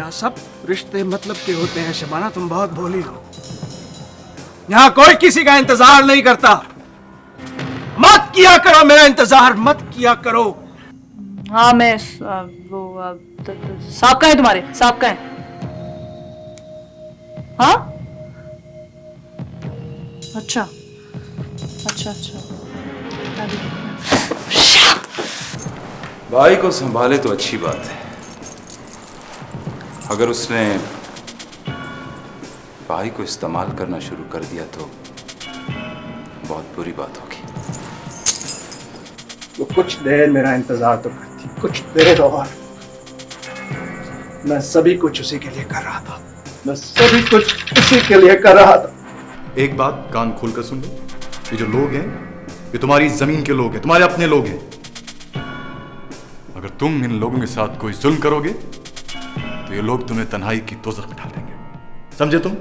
यहाँ सब रिश्ते मतलब के होते हैं शबाना, तुम बहुत भोली हो। यहाँ कोई किसी का इंतजार नहीं करता। मत किया करो मेरा इंतजार, मत किया करो। हाँ मैं सांप कहाँ है तुम्हारे? सांप कहाँ है? हाँ अच्छा अच्छा अच्छा। भाई को संभाले तो अच्छी बात है, अगर उसने भाई को इस्तेमाल करना शुरू कर दिया तो बहुत बुरी बात होगी। तो कुछ देर मेरा इंतजार तो करती, कुछ देर और। मैं सभी कुछ उसी के लिए कर रहा था, मैं सभी कुछ उसी के लिए कर रहा था। एक बात कान खोलकर सुन लो, ये जो लोग हैं ये तुम्हारी जमीन के लोग हैं, तुम्हारे अपने लोग हैं। अगर तुम इन लोगों के साथ कोई जुल्म करोगे तो ये लोग तुम्हें तन्हाई की दोज़ख में डाल देंगे, समझे तुम?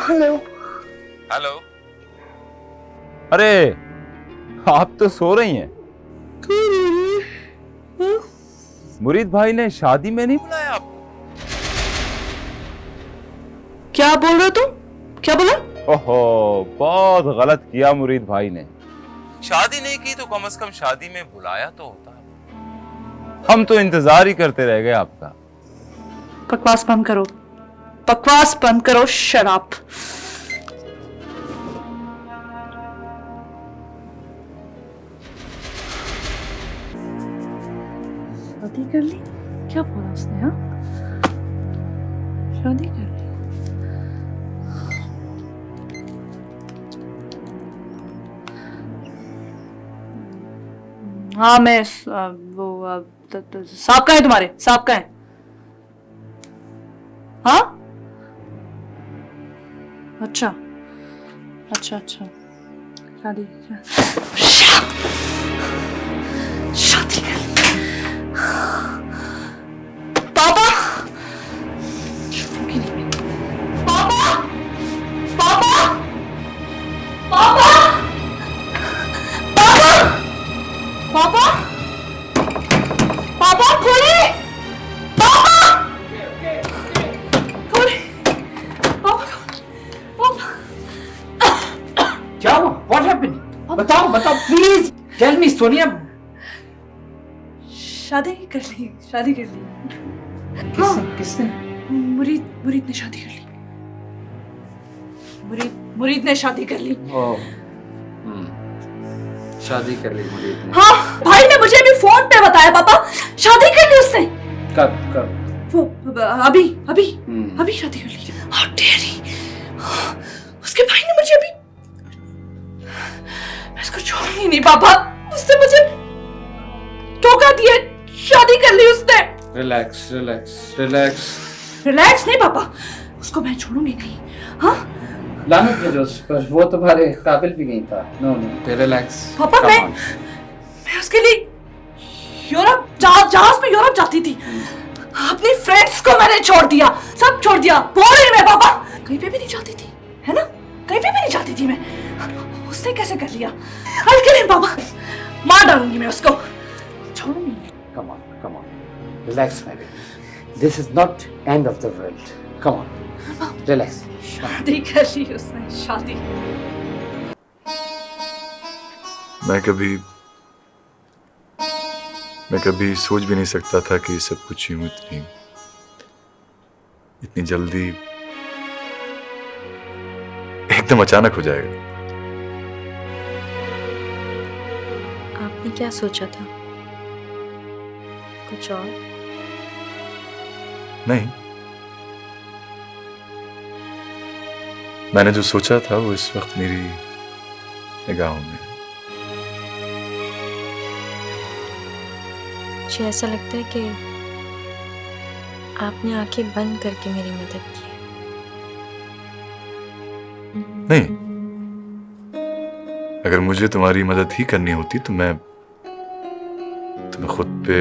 Hello hello. अरे आप तो सो रही हैं। मुरीद भाई ने शादी में नहीं बुलाया आपको? क्या बोल रहे हो तुम? क्या बोला? ओहो, बहुत गलत किया मुरीद भाई ने। शादी नहीं की तो कम से कम शादी में बुलाया तो होता। हम तो इंतजार ही करते रह गए आपका। बकवास बंद करो, बकवास बंद करो, शराब। शादी कर ली? क्या बोला उसने? हाँ, शादी कर ली। हाँ मैं सांप कहाँ है तुम्हारे? सांप कहाँ है? हाँ अच्छा अच्छा अच्छा। शादी शादी कर पापा। पापा पापा पापा पापा पापा पापा खोले, पापा खोले, पापा पापा। क्या हुआ? What happened? बताओ बताओ प्लीज टेल मी सोनिया। शादी कर ली, शादी कर ली। किसने किसने? मुरीद ने शादी कर ली। मुरीद ने शादी कर ली। शादी कर ली मुरीद ने? हाँ, भाई ने मुझे अभी फोन पे बताया पापा, शादी कर ली उसने। कब कब? वो अभी अभी अभी शादी कर ली। How dare he? उसके भाई ने मुझे अभी, मैं इसको छोड़ूंगी नहीं पापा। उसने मुझे धोखा दिया, शादी कर ली उसने। Relax relax relax. रिलैक्स नहीं पापा, उसको मैं छोड़ूंगी नहीं। हाँ लानत भेजो उस पर, वो तुम्हारे काबिल भी नहीं था। No no, relax. पापा मैं उसके लिए यूरोप जहाज में यूरोप जाती थी। अपनी फ्रेंड्स को मैंने छोड़ दिया, सब छोड़ दिया, बोरिंग में पापा। कहीं पे भी नहीं जाती थी, है ना? कहीं पे भी नहीं जाती थी मैं। उसने कैसे कर लिया? I'll kill him, पापा। मार डालूंगी मैं उसको, छोड़ूंगी नहीं। Come on, relax my baby. This is not end of the world. Come on, relax. शादी कर ली उसने, शादी। मैं कभी सोच भी नहीं सकता था कि सब कुछ यूं इतनी जल्दी एकदम अचानक हो जाएगा। आपने क्या सोचा था? कुछ और? नहीं, मैंने जो सोचा था वो इस वक्त मेरी निगाहों में है। मुझे ऐसा लगता है कि आपने आंखें बंद करके मेरी मदद की है। नहीं, अगर मुझे तुम्हारी मदद ही करनी होती तो मैं तुम्हें खुद पे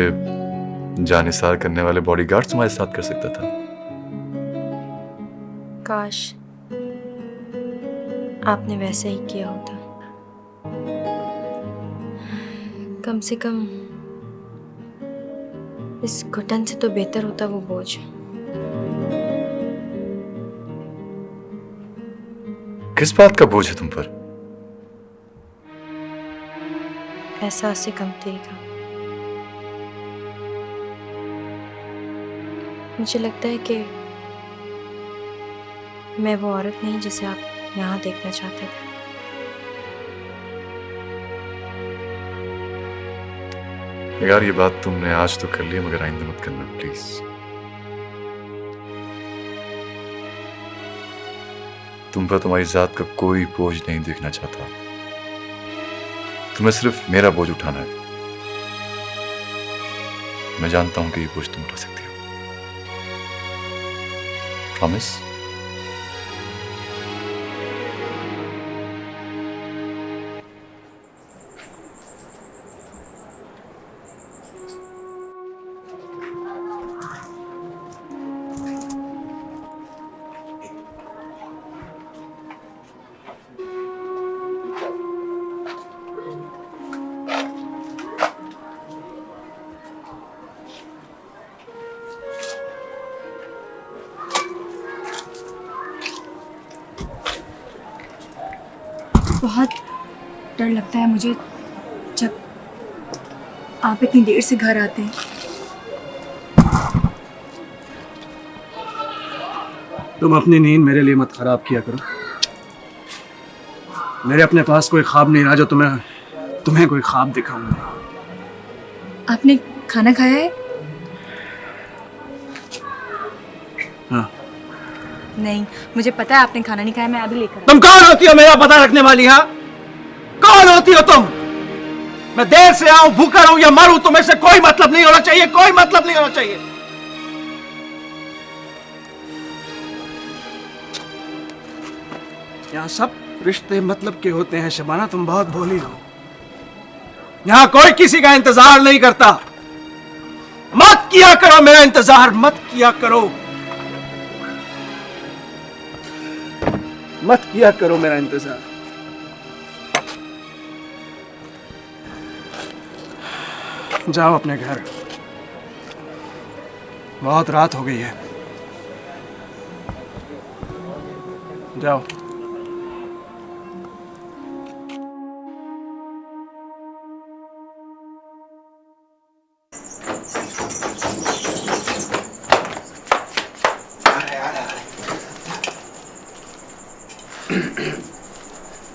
जानिसार करने वाले बॉडीगार्ड तुम्हारे साथ कर सकता था। काश आपने वैसा ही किया होता। कम से कम इस घुटन से तो बेहतर होता वो बोझ। किस बात का बोझ है तुम पर? एहसास से कमतरी का। मुझे लगता है कि मैं वो औरत नहीं जिसे आप यहाँ देखना चाहते थे। यार, ये बात तुमने आज तो कर ली, मगर आइंदा मत करना प्लीज। तुम पर तुम्हारी जात का कोई बोझ नहीं देखना चाहता। तुम्हें सिर्फ मेरा बोझ उठाना है। मैं जानता हूं कि ये बोझ तुम उठा सकती हो। प्रॉमिस? बहुत डर लगता है मुझे जब आप इतनी देर से घर आते हैं। तुम अपनी नींद मेरे लिए मत खराब किया करो। मेरे अपने पास कोई ख्वाब नहीं रहा जो तुम्हें कोई ख्वाब दिखाऊंगा। आपने खाना खाया है? हाँ। नहीं, मुझे पता है आपने खाना नहीं खाया। मैं अभी लेकर तुम कौन होती हो मेरा पता रखने वाली? हाँ, कौन होती हो तुम? मैं देर से आऊं, भूखा रहूं या मरूं, तुम्हें से कोई मतलब नहीं होना चाहिए, कोई मतलब नहीं होना चाहिए। यहां सब रिश्ते मतलब के होते हैं शबाना, तुम बहुत भोली हो। यहां कोई किसी का इंतजार नहीं करता। मत किया करो मेरा इंतजार, मत किया करो, मत किया करो मेरा इंतजार। जाओ अपने घर, बहुत रात हो गई है। जाओ।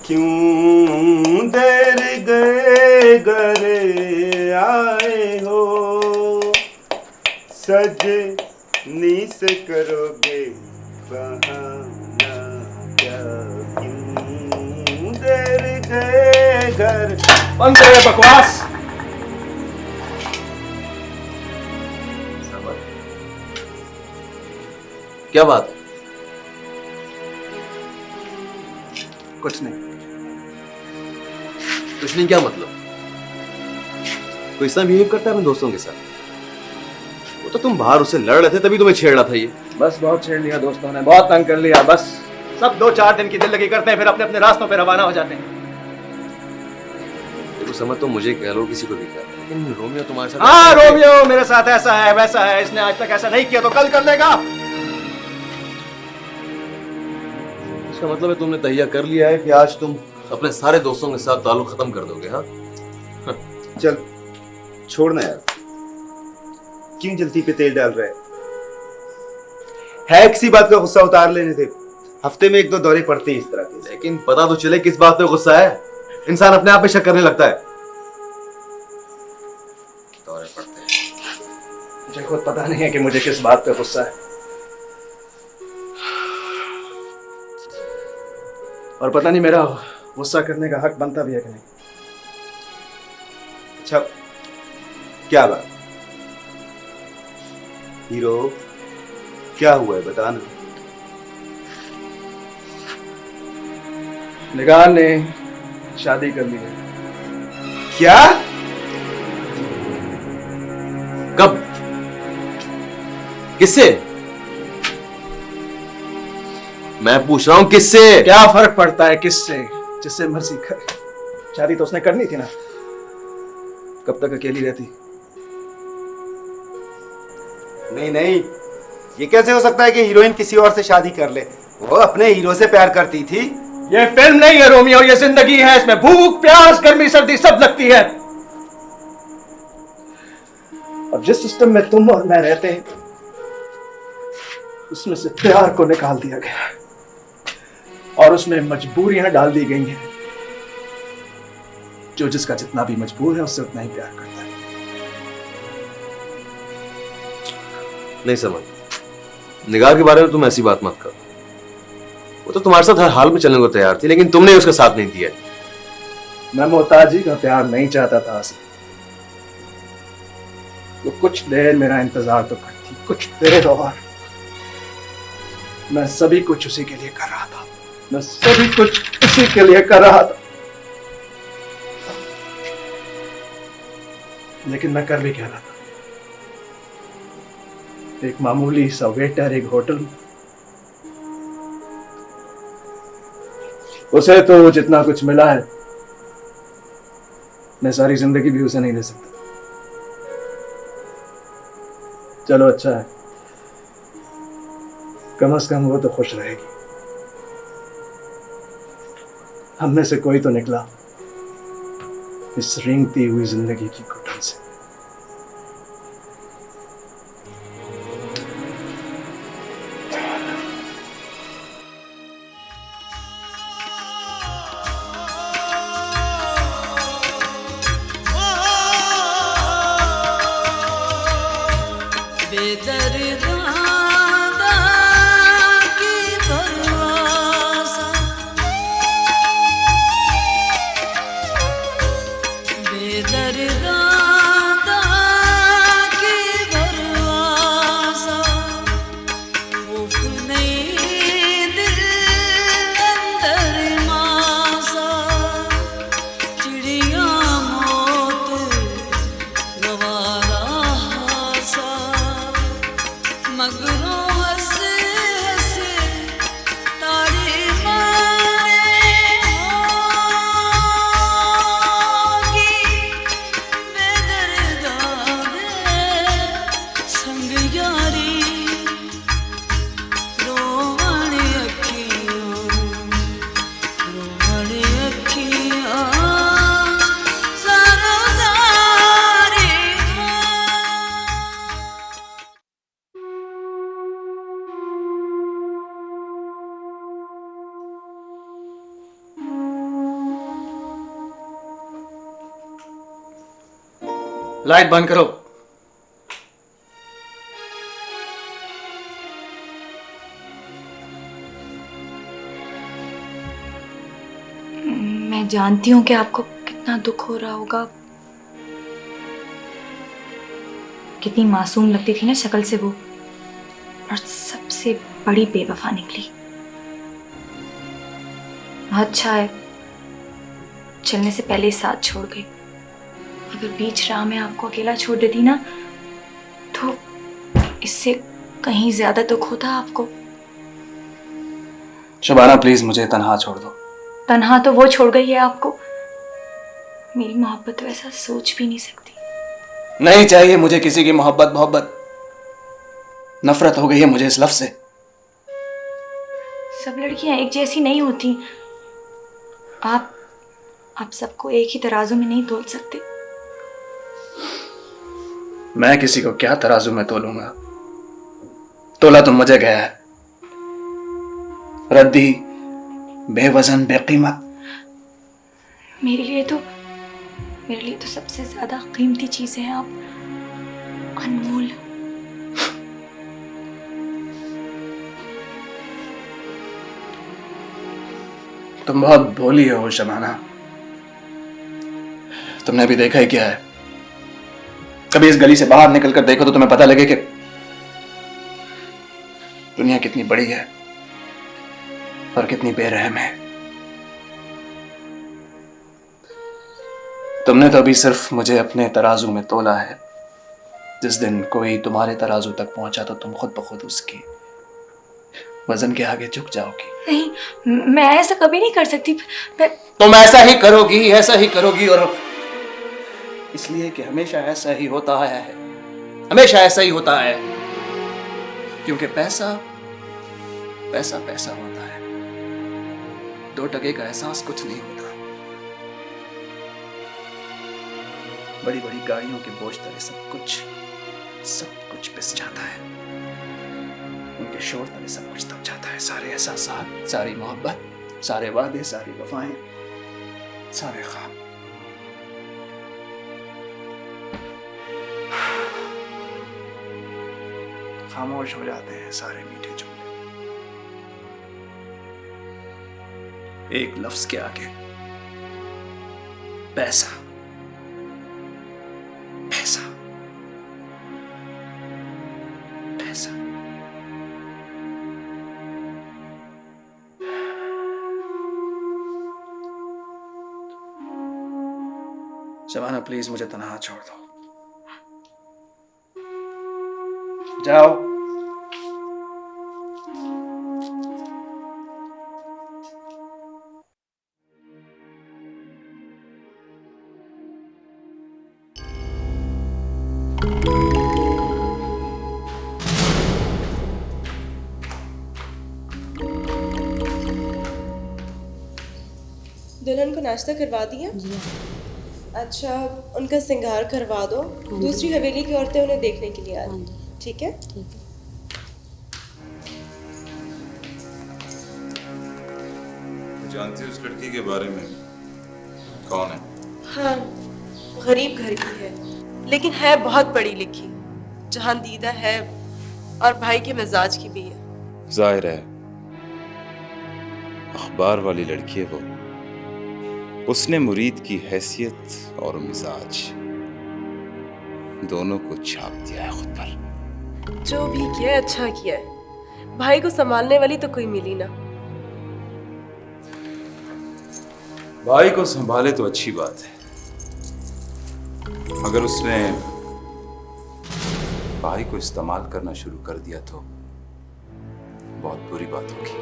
क्यों देर गए घरे आए हो, सजनी से करोगे बहाना क्या? क्यों देर गए घर? बंद करो बकवास। क्या बात है? कुछ नहीं। कुछ नहीं क्या मतलब? कोई इस तरह बिहेव करता है अपने दोस्तों के साथ? वो तो तुम बाहर उससे लड़ रहे थे तभी तुम्हें छेड़ रहा था ये। बस बहुत छेड़ लिया दोस्तों ने, बहुत तंग कर लिया। बस सब 2-4 दिन की दिल लगी करते हैं, फिर अपने अपने रास्तों पे रवाना हो जाते हैं। देखो समझ तो मुझे कह लो किसी को भी कह लो, लेकिन रोमियो तुम्हारे साथ। हाँ रोमियो मेरे साथ ऐसा है वैसा है, इसने आज तक ऐसा नहीं किया तो कल कर लेगा। इसका मतलब है तुमने तैयार कर लिया है कि आज तुम अपने सारे दोस्तों के साथ ताल्लुक खत्म कर दोगे? हाँ चल छोड़ना यार, क्यों जल्दी पे तेल डाल रहा है किसी बात का गुस्सा उतार लेने थे। हफ्ते में 1-2 दौरे पड़ते हैं इस तरह के। लेकिन पता तो चले किस बात पे गुस्सा है। इंसान अपने आप पे शक करने लगता है। दौरे पड़ते हैं। मुझे खुद पता नहीं है कि मुझे किस बात पे गुस्सा है, और पता नहीं मेरा गुस्सा करने का हक बनता भी है कि नहीं। अच्छा क्या बात हीरो, क्या हुआ है बता ना। निगार ने शादी कर ली है। क्या? कब? किससे? मैं पूछ रहा हूं किससे? क्या फर्क पड़ता है किससे, जिससे मर्जी कर। शादी तो उसने करनी थी ना, कब तक अकेली रहती। नहीं नहीं, ये कैसे हो सकता है कि हीरोइन किसी और से शादी कर ले? वो अपने हीरो से प्यार करती थी। ये फिल्म नहीं है रोमियो, ये जिंदगी है। इसमें भूख प्यास गर्मी सर्दी सब लगती है। अब जिस सिस्टम में तुम और मैं रहते हैं उसमें से प्यार को निकाल दिया गया है और उसमें मजबूरियां डाल दी गई हैं। जो जिसका जितना भी मजबूर है उससे उतना ही प्यार करता है। नहीं समझ। निगार के बारे में तुम ऐसी बात मत करो। वो तो तुम्हारे साथ हर हाल में चलने को तैयार थी, लेकिन तुमने उसका साथ नहीं दिया। मैं मोहताजी का प्यार नहीं चाहता था असली। तो कुछ देर मेरा इंतजार तो करती, कुछ देर और। मैं सभी कुछ उसी के लिए कर रहा था, मैं सभी कुछ उसी के लिए कर रहा था। लेकिन मैं कर भी क्या रहा था? एक मामूली सा वेटर एक होटल में, उसे तो जितना कुछ मिला है मैं सारी जिंदगी भी उसे नहीं दे सकता। चलो अच्छा है, कम से कम वो तो खुश रहेगी। हम में से कोई तो निकला इस रेंगती हुई जिंदगी की घुटन से। लाइट बंद करो। मैं जानती हूँ कि आपको कितना दुख हो रहा होगा। कितनी मासूम लगती थी ना शक्ल से वो, और सबसे बड़ी बेवफा निकली। अच्छा है चलने से पहले ही साथ छोड़ गई। अगर बीच राह में आपको अकेला छोड़ देती ना तो इससे कहीं ज्यादा दुख होता आपको। शबाना प्लीज मुझे तन्हा छोड़ दो। तन्हा तो वो छोड़ गई है आपको, मेरी मोहब्बत तो ऐसा सोच भी नहीं सकती। नहीं चाहिए मुझे किसी की मोहब्बत, नफरत हो गई है मुझे इस लफ्ज से। सब लड़कियां एक जैसी नहीं होती। आप सबको एक ही तराजू में नहीं तोल सकते। मैं किसी को क्या तराजू में तोलूंगा? तोला तो मुझे गया है, रद्दी, बेवजन, बेकीमत। मेरे लिए तो सबसे ज्यादा कीमती चीज है आप, अनमोल। तुम बहुत भोली हो शबाना। तुमने भी देखा ही क्या है। कभी इस गली से बाहर निकलकर देखो तो तुम्हें पता लगे कि दुनिया कितनी बड़ी है और कितनी बेरहम है। तुमने तो अभी सिर्फ मुझे अपने तराजू में तोला है। जिस दिन कोई तुम्हारे तराजू तक पहुंचा तो तुम खुद ब खुद उसके वजन के आगे झुक जाओगी। नहीं, मैं ऐसा कभी नहीं कर सकती। तुम ऐसा ही करोगी और इसलिए कि हमेशा ऐसा ही होता है, क्योंकि पैसा होता है, 2 टके का एहसास कुछ नहीं होता। बड़ी बड़ी गाड़ियों के बोझ तले सब कुछ पिस जाता है, उनके शोर तले सब कुछ दब जाता है। सारे एहसासात, सारी मोहब्बत, सारे वादे, सारी वफाएं, सारे ख्वाब। खामोश हो जाते हैं सारे मीठे जुमले, एक लफ्ज के आगे। पैसा। शबाना प्लीज मुझे तन्हा छोड़ दो। जाओ। दुल्हन को नाश्ता करवा दिया? अच्छा, उनका श्रृंगार करवा दो। दूसरी हवेली की औरतें उन्हें देखने के लिए आ रही। ठीक है? जानती हो उस लड़की के बारे में? कौन है? हाँ, गरीब घर की है, लेकिन है बहुत पढ़ी लिखी, जहांदीदा है और भाई के मिजाज की भी है। जाहिर है अखबार वाली लड़की है वो। उसने मुरीद की हैसियत और मिजाज दोनों को छाप दिया है खुद पर। जो भी किया अच्छा किया है। भाई को संभालने वाली तो कोई मिली ना। भाई को संभाले तो अच्छी बात है, मगर उसने भाई को इस्तेमाल करना शुरू कर दिया तो बहुत बुरी बात होगी।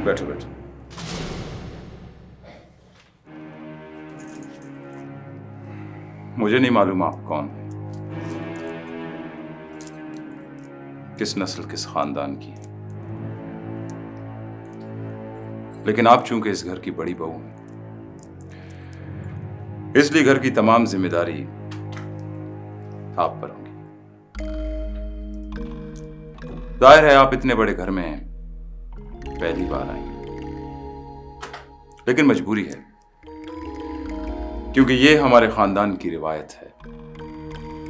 बैठो बैठो। मुझे नहीं मालूम आप कौन है, किस नस्ल किस खानदान की है, लेकिन आप चूंकि इस घर की बड़ी बहू हैं, इसलिए घर की तमाम जिम्मेदारी आप पर होगी। जाहिर है आप इतने बड़े घर में पहली बार आई, लेकिन मजबूरी है, क्योंकि ये हमारे खानदान की रिवायत है।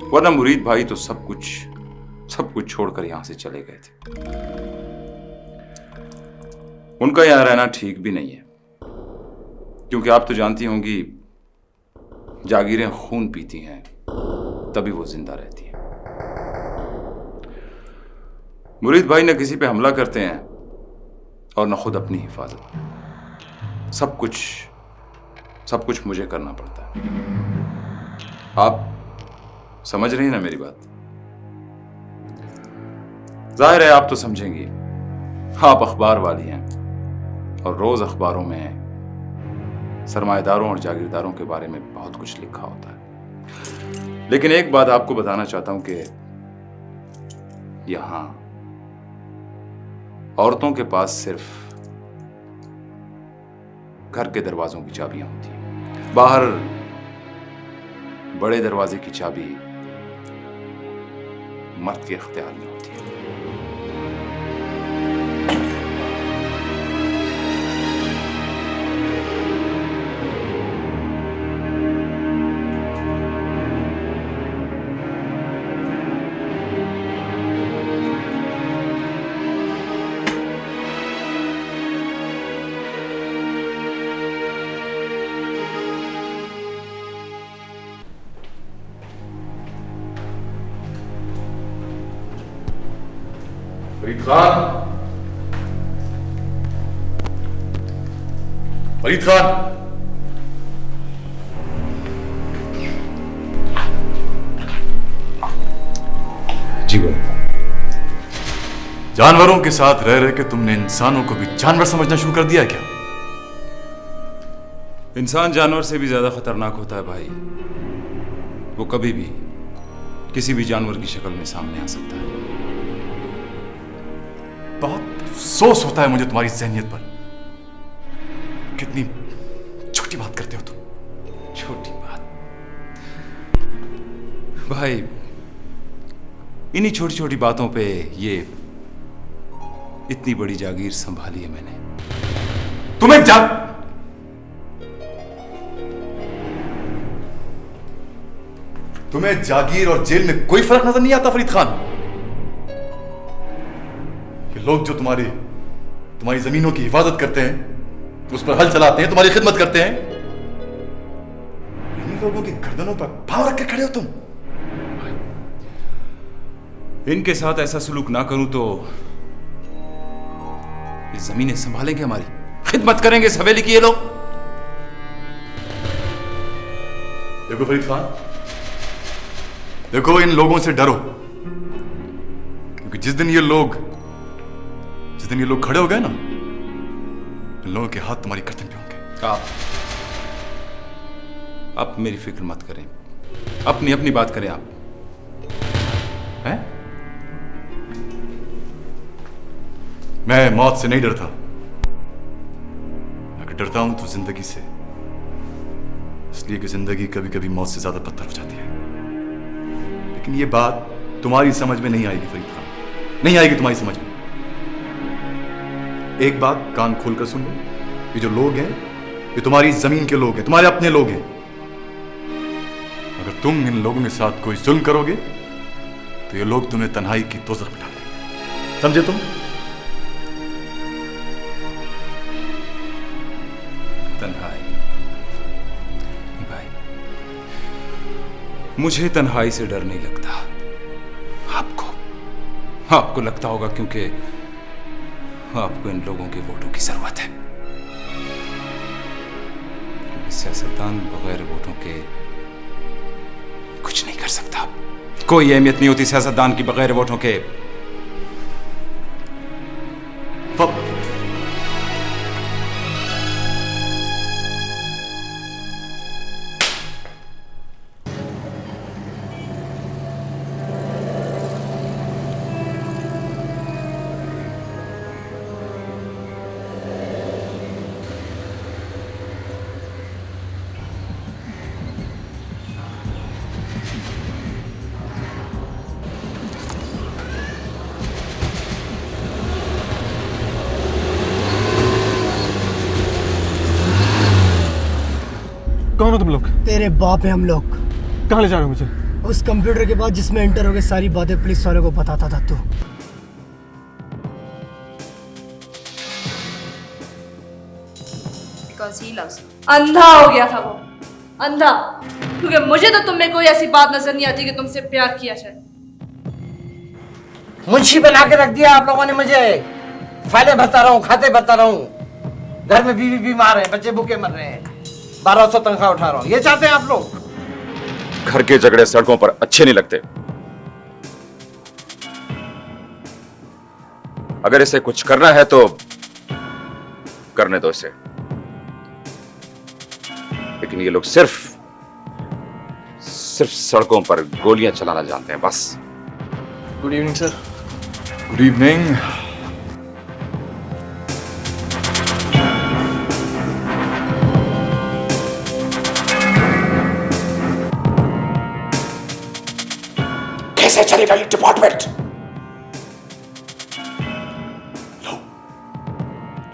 वरना मुरीद भाई तो सब कुछ छोड़कर यहां से चले गए थे। उनका यहां रहना ठीक भी नहीं है, क्योंकि आप तो जानती होंगी जागीरें खून पीती हैं तभी वो जिंदा रहती हैं। मुरीद भाई न किसी पे हमला करते हैं और न खुद अपनी हिफाजत। सब कुछ मुझे करना पड़ता है। आप समझ रही हैं ना मेरी बात? जाहिर है आप तो समझेंगी, आप अखबार वाली हैं और रोज अखबारों में सरमाएदारों और जागीरदारों के बारे में बहुत कुछ लिखा होता है। लेकिन एक बात आपको बताना चाहता हूं कि यहां औरतों के पास सिर्फ घर के दरवाजों की चाबियां होती हैं। बाहर बड़े दरवाजे की चाबी मर्द के इख्तियार में होती है। फरीद खान, फरीद खान, जी बोलो। जानवरों के साथ रह रह के तुमने इंसानों को भी जानवर समझना शुरू कर दिया क्या? इंसान जानवर से भी ज्यादा खतरनाक होता है भाई। वो कभी भी किसी भी जानवर की शक्ल में सामने आ सकता है। बहुत अफसोस होता है मुझे तुम्हारी ज़हनियत पर। कितनी छोटी बात करते हो तुम। छोटी बात भाई, इन्हीं छोटी छोटी बातों पे ये इतनी बड़ी जागीर संभाली है मैंने। तुम्हें जागीर और जेल में कोई फर्क नजर नहीं आता फरीद खान? ये लोग जो तुम्हारी जमीनों की हिफाजत करते हैं, उस पर हल चलाते हैं, तुम्हारी खिदमत करते हैं, इन्हीं लोगों की गर्दनों पर पांव रख के खड़े हो तुम। इनके साथ ऐसा सलूक ना करूं तो ये जमीनें संभालेंगे, हमारी खिदमत करेंगे इस हवेली की ये लोग। देखो फरीद खान, देखो इन लोगों से डरो, क्योंकि जिस दिन ये लोग खड़े हो गए ना, इन लोगों के हाथ तुम्हारी गर्दन पे होंगे। आप मेरी फिक्र मत करें, अपनी बात करें आप। हैं? मैं मौत से नहीं डरता। अगर डरता हूं तो जिंदगी से, इसलिए कि जिंदगी कभी कभी मौत से ज्यादा बदतर हो जाती है। लेकिन ये बात तुम्हारी समझ में नहीं आएगी फरीद खान, नहीं आएगी तुम्हारी समझ में। एक बात कान खोलकर सुन लो, ये जो लोग हैं ये तुम्हारी जमीन के लोग हैं, तुम्हारे अपने लोग हैं। अगर तुम इन लोगों के साथ कोई जुल्म करोगे तो ये लोग तुम्हें तन्हाई की दोज़ख में डाल देंगे, समझे तुम? तन्हाई भाई, मुझे तन्हाई से डर नहीं लगता। आपको लगता होगा क्योंकि आपको इन लोगों के वोटों की जरूरत है। क्योंकि सियासतदान बगैर वोटों के कुछ नहीं कर सकता। कोई अहमियत नहीं होती सियासतदान की बगैर वोटों के। तुम लोग? तेरे बाप है हम लोग। कहाँ ले जा रहे हो मुझे? उस कंप्यूटर के बाद जिसमें एंटर हो गए सारी बातें पुलिस वालों को बताता था तू। अंधा हो गया था वो, अंधा, क्योंकि मुझे तो तुम में कोई ऐसी बात नजर नहीं आती कि तुमसे प्यार किया जाए। मुंशी बना के रख दिया आप लोगों ने मुझे। फाइलें भरता रहूं, खाते भरता रहूं, घर में बीवी बीमार है, बच्चे भूखे मर रहे हैं, 1200 तनख्वाह उठा रहा हूं। ये चाहते हैं आप लोग? घर के झगड़े सड़कों पर अच्छे नहीं लगते। अगर इसे कुछ करना है तो करने दो इसे, लेकिन ये लोग सिर्फ सड़कों पर गोलियां चलाना जानते हैं बस। Good evening sir. Good evening. कैसे चलेगा ये डिपार्टमेंट?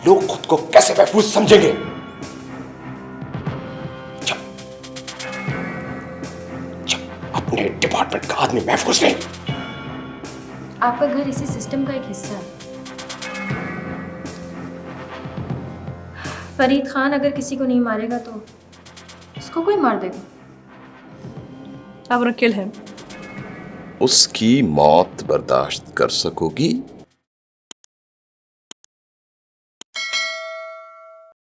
लोग खुद को कैसे महफूज समझेंगे? जब अपने डिपार्टमेंट का आदमी महफूज नहीं। आपका घर इसी सिस्टम का एक हिस्सा है। फरीद खान अगर किसी को नहीं मारेगा तो उसको कोई मार देगा। I wanna kill him. उसकी मौत बर्दाश्त कर सकोगी?